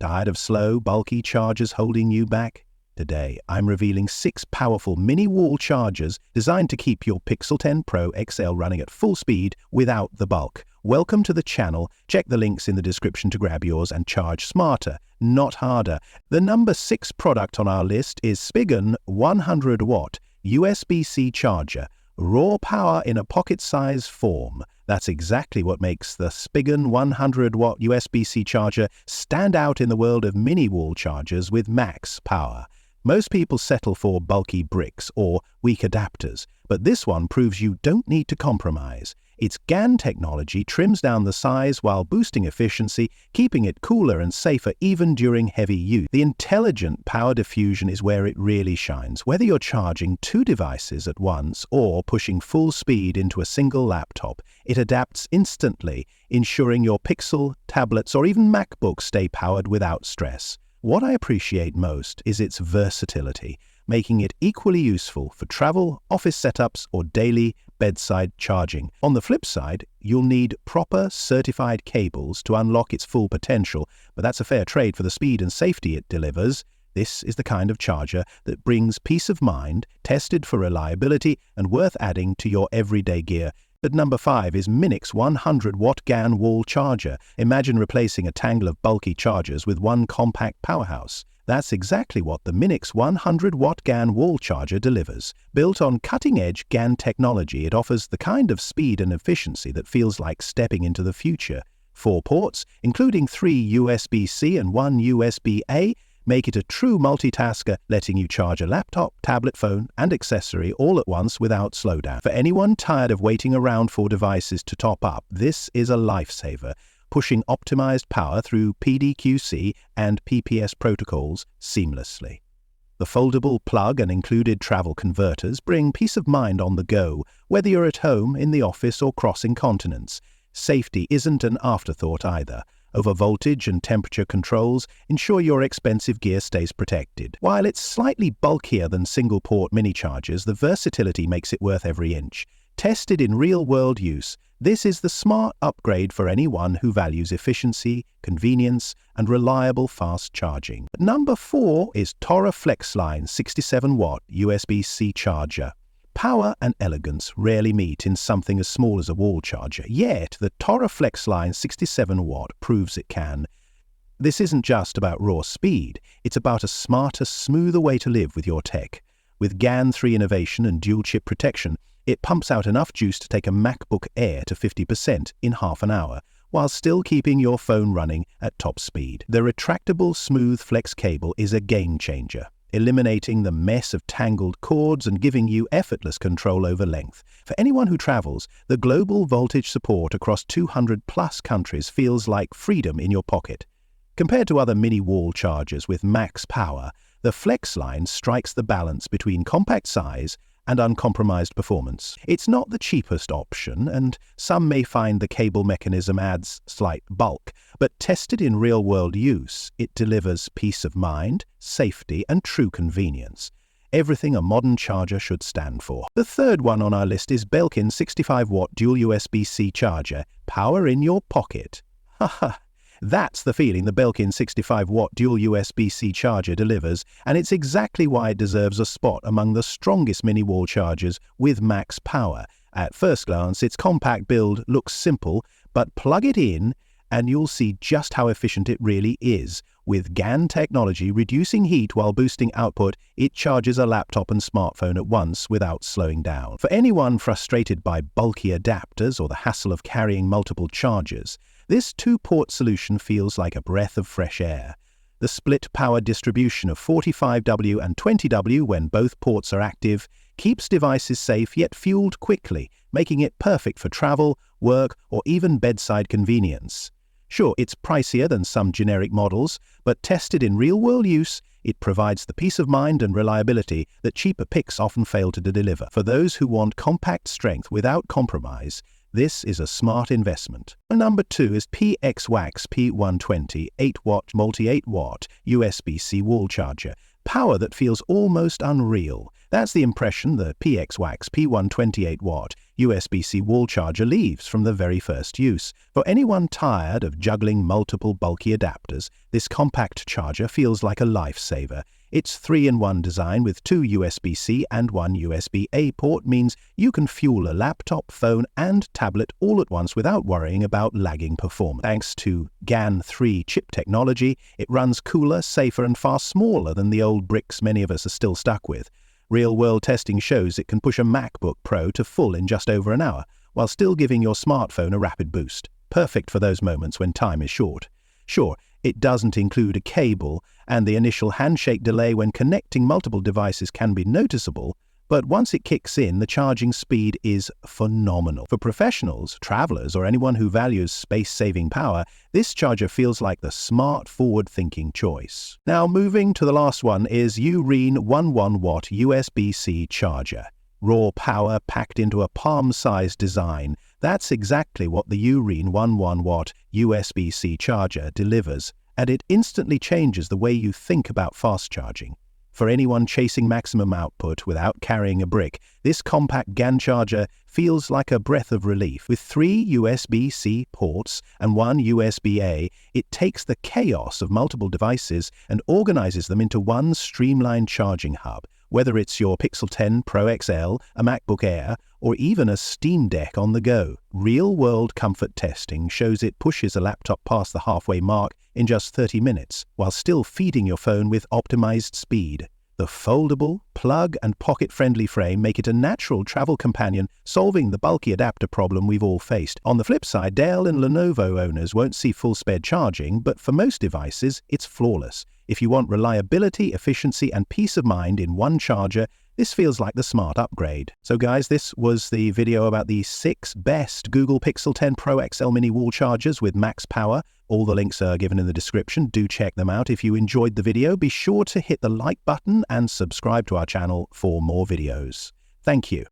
Tired of slow, bulky chargers holding you back? Today, I'm revealing 6 powerful mini wall chargers designed to keep your Pixel 10 Pro XL running at full speed without the bulk. Welcome to the channel. Check the links in the description to grab yours and charge smarter, not harder. The number 6 product on our list is Spigen 100-watt USB-C charger. Raw power in a pocket-size form. That's exactly what makes the Spigen 100-watt USB-C charger stand out in the world of mini wall chargers with max power. Most people settle for bulky bricks or weak adapters, but this one proves you don't need to compromise. Its GaN technology trims down the size while boosting efficiency, keeping it cooler and safer even during heavy use. The intelligent power diffusion is where it really shines. Whether you're charging 2 devices at once or pushing full speed into a single laptop, it adapts instantly, ensuring your Pixel, tablets, or even MacBooks stay powered without stress. What I appreciate most is its versatility, making it equally useful for travel, office setups, or daily bedside charging. On the flip side, you'll need proper certified cables to unlock its full potential, but that's a fair trade for the speed and safety it delivers. This is the kind of charger that brings peace of mind, tested for reliability, and worth adding to your everyday gear. At number 5 is MINIX 100-watt GaN wall charger. Imagine replacing a tangle of bulky chargers with one compact powerhouse. That's exactly what the MINIX 100-watt GaN wall charger delivers. Built on cutting-edge GaN technology, it offers the kind of speed and efficiency that feels like stepping into the future. 4 ports, including 3 USB-C and 1 USB-A, make it a true multitasker, letting you charge a laptop, tablet, phone, and accessory all at once without slowdown. For anyone tired of waiting around for devices to top up, this is a lifesaver, pushing optimized power through PDQC and PPS protocols seamlessly. The foldable plug and included travel converters bring peace of mind on the go, whether you're at home, in the office, or crossing continents. Safety isn't an afterthought either. Over voltage and temperature controls ensure your expensive gear stays protected. While it's slightly bulkier than single-port mini chargers, the versatility makes it worth every inch. Tested in real-world use, this is the smart upgrade for anyone who values efficiency, convenience, and reliable fast charging. Number 4 is TORRAS FlexLine 67-watt USB-C charger. Power and elegance rarely meet in something as small as a wall charger, yet the TORRAS FlexLine 67-watt proves it can. This isn't just about raw speed, it's about a smarter, smoother way to live with your tech. With GaN 3 innovation and dual-chip protection, it pumps out enough juice to take a MacBook Air to 50% in half an hour, while still keeping your phone running at top speed. The retractable smooth flex cable is a game-changer, eliminating the mess of tangled cords and giving you effortless control over length. For anyone who travels, the global voltage support across 200+ countries feels like freedom in your pocket. Compared to other mini wall chargers with max power, the FlexLine strikes the balance between compact size and uncompromised performance. It's not the cheapest option, and some may find the cable mechanism adds slight bulk, but tested in real-world use, it delivers peace of mind, safety, and true convenience. Everything a modern charger should stand for. The third one on our list is Belkin 65-watt dual USB-C charger. Power in your pocket. Haha. That's the feeling the Belkin 65-watt dual USB-C charger delivers, and it's exactly why it deserves a spot among the strongest mini wall chargers with max power. At first glance, its compact build looks simple, but plug it in and you'll see just how efficient it really is. With GaN technology reducing heat while boosting output, it charges a laptop and smartphone at once without slowing down. For anyone frustrated by bulky adapters or the hassle of carrying multiple chargers, this 2-port solution feels like a breath of fresh air. The split power distribution of 45W and 20W when both ports are active keeps devices safe yet fueled quickly, making it perfect for travel, work, or even bedside convenience. Sure, it's pricier than some generic models, but tested in real-world use, it provides the peace of mind and reliability that cheaper picks often fail to deliver. For those who want compact strength without compromise, this is a smart investment. Number 2 is Pxwaxpy 120 8-watt multi-8-watt USB-C wall charger. Power that feels almost unreal. That's the impression the Pxwaxpy 128-watt USB-C wall charger leaves from the very first use. For anyone tired of juggling multiple bulky adapters, this compact charger feels like a lifesaver. Its 3-in-1 design with 2 USB-C and 1 USB-A port means you can fuel a laptop, phone and tablet all at once without worrying about lagging performance. Thanks to GAN 3 chip technology, it runs cooler, safer and far smaller than the old bricks many of us are still stuck with. Real-world testing shows it can push a MacBook Pro to full in just over an hour, while still giving your smartphone a rapid boost. Perfect for those moments when time is short. Sure, it doesn't include a cable, and the initial handshake delay when connecting multiple devices can be noticeable, but once it kicks in, the charging speed is phenomenal. For professionals, travelers, or anyone who values space-saving power, this charger feels like the smart, forward-thinking choice. Now, moving to the last one is UGREEN 11-watt USB-C charger. Raw power packed into a palm-sized design. That's exactly what the UGREEN 11-watt USB-C charger delivers, and it instantly changes the way you think about fast charging. For anyone chasing maximum output without carrying a brick, this compact GAN charger feels like a breath of relief. With 3 USB-C ports and 1 USB-A, it takes the chaos of multiple devices and organizes them into one streamlined charging hub. Whether it's your Pixel 10 Pro XL, a MacBook Air, or even a Steam Deck on the go, real-world comfort testing shows it pushes a laptop past the halfway mark in just 30 minutes, while still feeding your phone with optimized speed. The foldable, plug and pocket-friendly frame make it a natural travel companion, solving the bulky adapter problem we've all faced. On the flip side, Dell and Lenovo owners won't see full-sped charging, but for most devices, it's flawless. If you want reliability, efficiency and peace of mind in one charger, this feels like the smart upgrade. So guys, this was the video about the 6 best Google Pixel 10 Pro XL mini wall chargers with max power. All the links are given in the description. Do check them out. If you enjoyed the video, be sure to hit the like button and subscribe to our channel for more videos. Thank you.